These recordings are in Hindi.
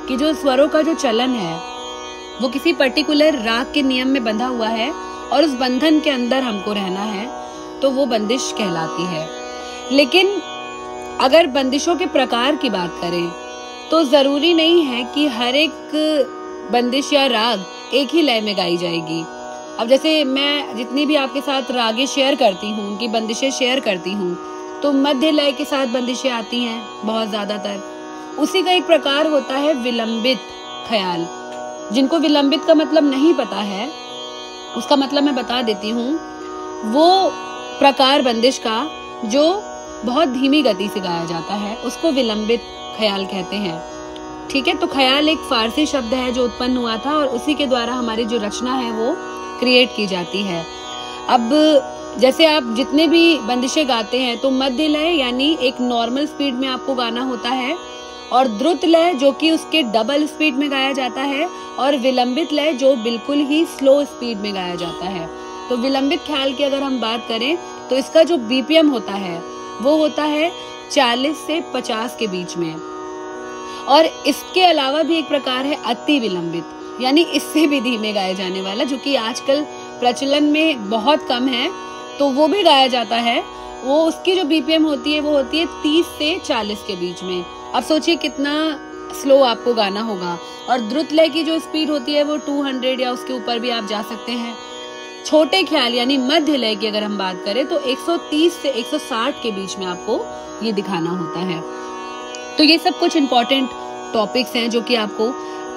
कि जो स्वरों का जो चलन है वो किसी पर्टिकुलर राग के नियम में बंधा हुआ है और उस बंधन के अंदर हमको रहना है, तो वो बंदिश कहलाती है। लेकिन अगर बंदिशों के प्रकार की बात करें तो जरूरी नहीं है कि हर एक बंदिश या राग एक ही लय में गाई जाएगी। अब जैसे मैं जितनी भी आपके साथ रागे शेयर करती हूँ, उनकी बंदिशें शेयर करती हूँ, तो मध्य लय के साथ बंदिशें आती हैं बहुत ज्यादातर। उसी का एक प्रकार होता है विलंबित ख्याल। जिनको विलंबित का मतलब नहीं पता है, उसका मतलब मैं बता देती हूँ। वो प्रकार बंदिश का जो बहुत धीमी गति से गाया जाता है उसको विलंबित ख्याल कहते हैं। ठीक है, तो ख्याल एक फारसी शब्द है जो उत्पन्न हुआ था और उसी के द्वारा हमारी जो रचना है वो क्रिएट की जाती है। अब जैसे आप जितने भी बंदिशें गाते हैं तो मध्य लय यानी एक नॉर्मल स्पीड में आपको गाना होता है, और द्रुत लय जो कि उसके डबल स्पीड में गाया जाता है, और विलंबित लय जो बिल्कुल ही स्लो स्पीड में गाया जाता है। तो विलंबित ख्याल की अगर हम बात करें तो इसका जो बीपीएम होता है वो होता है 40 से 50 के बीच में। और इसके अलावा भी एक प्रकार है अति विलंबित, यानी इससे भी धीमे गाए जाने वाला, जो कि आजकल प्रचलन में बहुत कम है, तो वो भी गाया जाता है। वो उसकी जो बीपीएम होती है वो होती है 30 से 40 के बीच में। अब सोचिए कितना स्लो आपको गाना होगा। और द्रुत लय की जो स्पीड होती है वो 200 या उसके ऊपर भी आप जा सकते हैं। छोटे ख्याल यानी मध्य लय की अगर हम बात करें तो 130 से 160 के बीच में आपको ये दिखाना होता है। तो ये सब कुछ इम्पोर्टेंट टॉपिक्स हैं जो कि आपको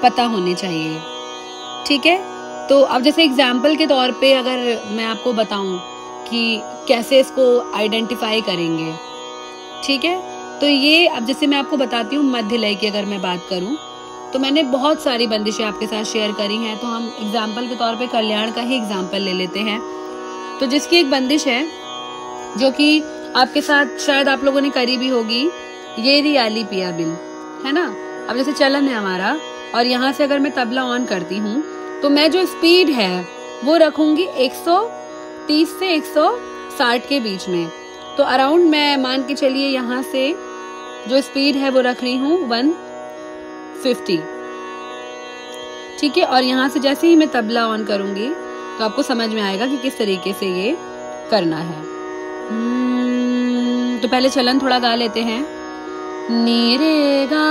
पता होने चाहिए। ठीक है, तो अब जैसे एग्जाम्पल के तौर पे अगर मैं आपको बताऊं कि कैसे इसको आइडेंटिफाई करेंगे, ठीक है, तो ये अब जैसे मैं आपको बताती हूँ मध्य लय की अगर मैं बात करूं तो मैंने बहुत सारी बंदिशें आपके साथ शेयर करी हैं, तो हम एग्जाम्पल के तौर पे कल्याण का ही एग्जाम्पल ले लेते हैं। तो जिसकी एक बंदिश है जो कि आपके साथ शायद आप लोगों ने करी भी होगी, ये रियाली पिया बिल, है ना। अब जैसे चलन है हमारा और यहाँ से अगर मैं तबला ऑन करती हूँ तो मैं जो स्पीड है वो रखूंगी 130 से 160 के बीच में। तो अराउंड मैं मान के चलिए यहाँ से जो स्पीड है वो रख रही हूँ 150। ठीक है, और यहाँ से जैसे ही मैं तबला ऑन करूंगी तो आपको समझ में आएगा कि किस तरीके से ये करना है। तो पहले चलन थोड़ा गा लेते हैं। नी रे गा